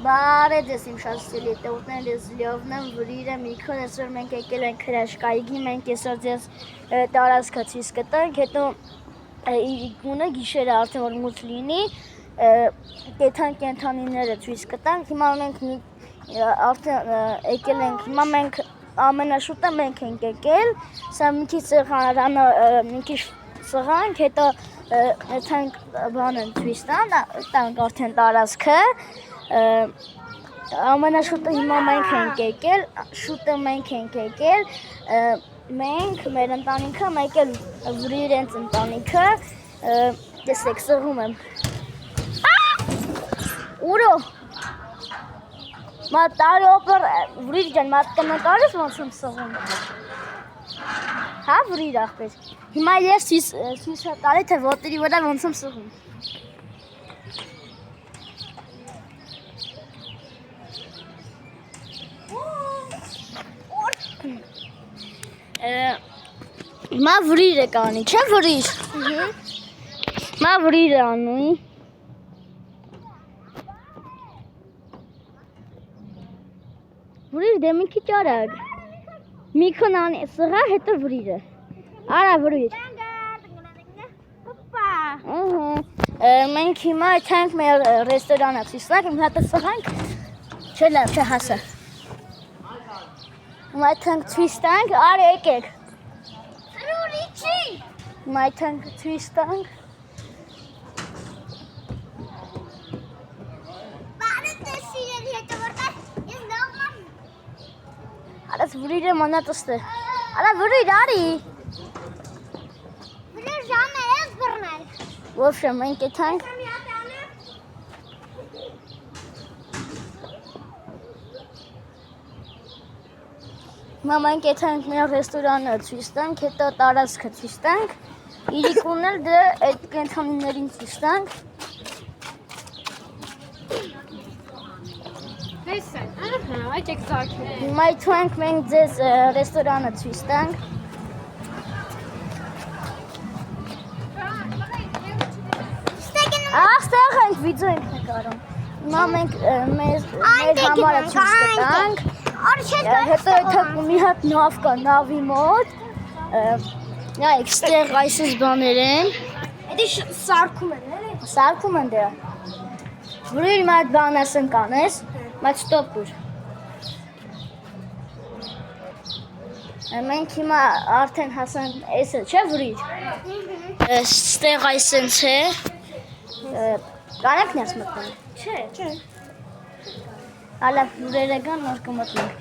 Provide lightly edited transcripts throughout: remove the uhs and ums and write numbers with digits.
Բարև ձեզ իմ շատ սիրելի տղուտներ, ես Լիովն եմ, Վրիրը, Միքոն, այսօր մենք եկել ենք հրաշքայգի, մենք այսօր ձեզ տարածքը ցույց կտանք, հետո իրիկունը գիշերը արդեն որ մութ լինի, կեթան կենդանիները ցույց կտանք, հիմա մենք արդեն եկել ենք, հիմա մենք ամենաշուտը մենք ենք եկել, սա մի քիչ սեղանը, մի քիչ սղանք, հետո եթանք բանը ցույց տանք արդեն տարածքը, ամենաշուտը հիմա մենք ենք եկել, շուտը մենք ենք եկել, մենք, մեր ընտանիքը, մեկ էլ Վրիր ենք ընտանիքը, տեսեք, սղում եմ, ուրո, տարի օպր, Վրիր ջան, կնկարես ոնց եմ սղում, հա Վրիր աղբեր, հիմա ես ցույց տալի, թե ոտերի վրա ոնց եմ սղում, Մա Վրիր է կանի, չէ Վրիր, մա Վրիր է անունի, Վրիր դե մի քիչ արագ, Միքոն անի սղա, հետո Վրիրը, արա Վրիր, մենք հիմա եթանք մեր ռեստորանը ցույց տանք, հիմա հետո սղանք, չէ լավ, չէ հասա, հիմա եթանք ցույց տանք, արի եկեք, հիմա եթանք ցույց տանք, Արաս Վրիրը մանատստը, արա Վրիր արի, Վրիր ժամը ես բռնել, ովշը մենք եթանք, հիմա մենք եթանք մեր ռեստորանը ցույց տանք, հետո տարածքը ցույց տանք, իրիկունն էլ դե այդ կենդանիներին ցույց տանք, հիմա եթանք մենք ձեզ ռեստորանը ցույց տանք, Աստեղ ենք վիդեո ենք նկարում, հիմա մենք մեր համարը ցույց կտանք, հետո եթանք մի հատ նավ կա, նավի մոտ, նայեք, ստեղ այսպես բաներ են, էդի սարքում են դրա, Վրիր մա այդ բան ասեն կանես, մատ շտոպ դուր, մենք հիմա արդեն հասանք, էսը չէ Վրիր, ստեղ այսենց է, կանեք ներս մտնենք, չէ, Ալավ Վրերը կան, նոր կմտնենք,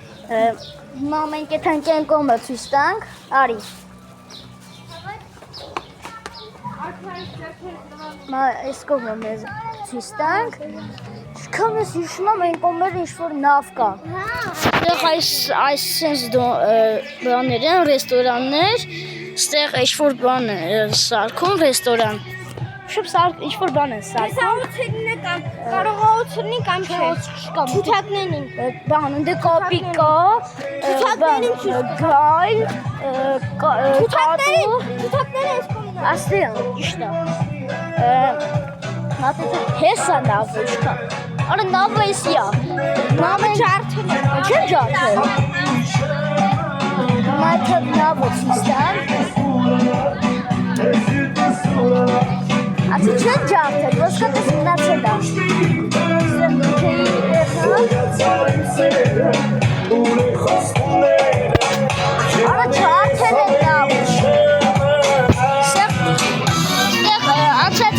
հիմա մենք եթանք են կոմը ցույց տանք, արի, հիմա այս կոմը մեզ ցույց տանք, Շքան ես հիշում եմ այն կոմերը ինչ-որ նավ կա, ստեղ այսենց բաներ են, ռեստորաններ, ստեղ ինչ-որ բան սարքում, ռեստորան, ինչ-որ բան են սարքում, կարող օծրնի կամ չէ, թութակներին, բան, ընդե կապի կա, գայլ, կատու, աստեղ են, իշտ է, հեսա նավ ուշկա, Արա նավը էսի է, նավը ջարդել է, չեն ջարդել, մայթը նավը ցույց տանք, ասի չեն ջարդել, ոսկատես մնացել է, Արա ջարդել է նավը, անցած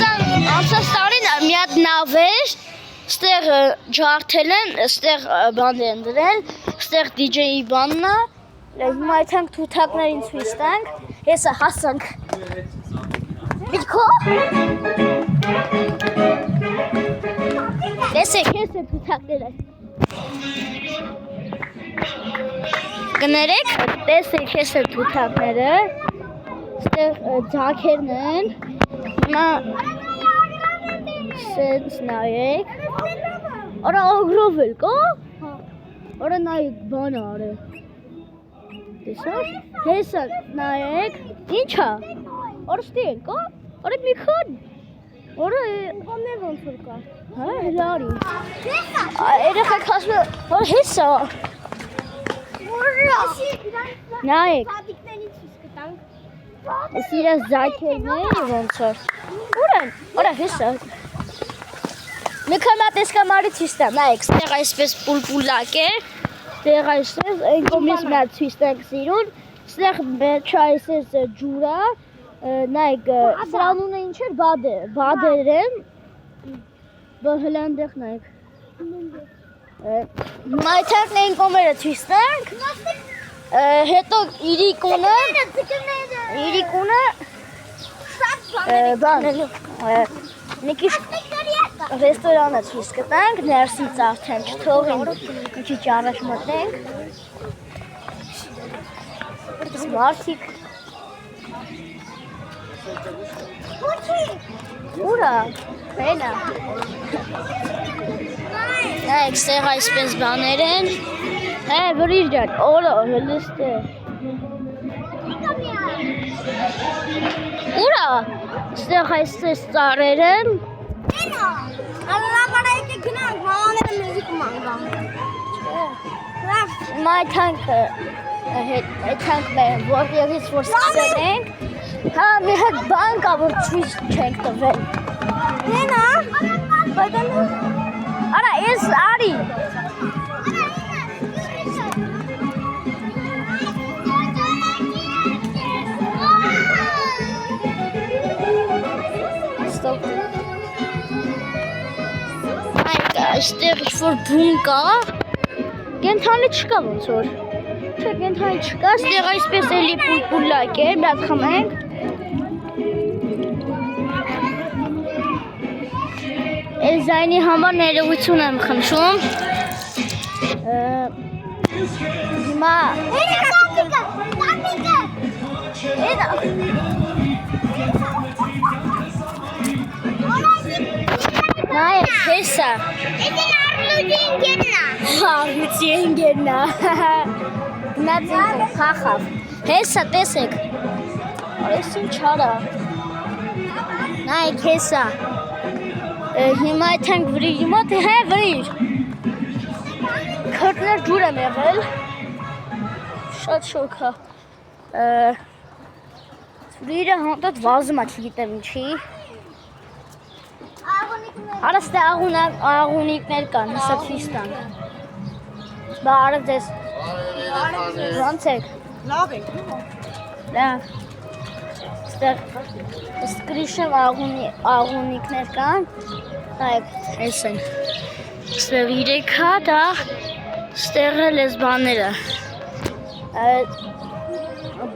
տարին մի հատ նավ էր, Ստեղ ջարդել են, ստեղ բան են դրել, ստեղ DJ-ի բանն է, հիմա եթանք թութակներին ցույց տանք, հեսա հասանք, Միքո, տեսեք, հես է թութակները, կներեք, տեսեք, հես է թութակները, ստեղ ձակերն են, հիմա Սենց նայեք, Արա ագրով էլ կա, Արա նայեք բան արը, տեսակ, հեսա նայեք, ինչ է, Արա ստի են կա, Արա մի քան, Արա ոնց որ կա, հա հլարի, երեխեք ասում են, որ հեսա։ Նայեք։ Ես իրաց զայքերն են ոնց որ։ Ուրա հեսա։ Մի քամատես կամարի ցույց տամ, նայեք, ստեղ այսպես պուլպուլակ է։ Ստեղ այսպես այն կողմից մի հատ ցույց տանք սիրուն։ Ստեղ չայսես ջուրա։ Նայեք, սրա անունը ինչ էր, բադեր են։ Բա հլա ընդեղ նայեք։ Մայթակն այն կողմերը ցույց տանք։ Հետո իրիկունը բան մի քիչ ռեստորանը ցույց կտանք, ներսից արդեն թողին մի քիչ առաջ մտնենք։ Մարդիկ Ուրա, հենա։ Նայեք, ստեղ այսպես բաներ են։ Վրիր ջան, օլո, հլիստ է։ Ուրա, ստեղ այսպես ծառեր են։ Ալլահ գնանք, մամաները մեզի կմանգան։ Մայթանքը թանք մեր որտեղից որ սկսել ենք, հա մի հատ բան կա որ ցույց չենք տվել։ Հենա, արա էս արի։ Ստոպ։ Այստեղ ինչ-որ բուն կա, կենթանի չկա ոնց որ։ Չէ, կենթանի չկա, ստեղ այսպես էլի պուլպուլակ է, մի հատ խմենք։ Էլզայնի համար ներողություն եմ խնդրում։ Հիմա նայեք, հեսա։ Հարյուծի ընգերնա։ Գնաց ինքը խախավ։ Հեսա, տեսեք։ Այս ինչ արա։ Նայեք, հեսա։ Հիմա այդենք վրիრი մոտ, հե վրիր։ Քրտներ ջուր եմ եղել։ Շատ շոք է։ Վրիրը հանդատ վազում է, չգիտեմ ինչի։ Արա ստե աղունիկներ կան, հեսա ցույց տանք։ Բա արև ձեզ։ Ոնց եք։ լավ եք։ Լավ։ Ստեղ սկրիշեմ աղունիկներ կան։ Նայեք, այս են։ Ստեղ 3 հատ, ստեղ էլ էս բաները։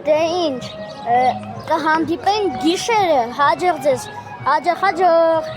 Դե ինչ, կհանդիպենք գիշերը, հաջող ձեզ, հաջող։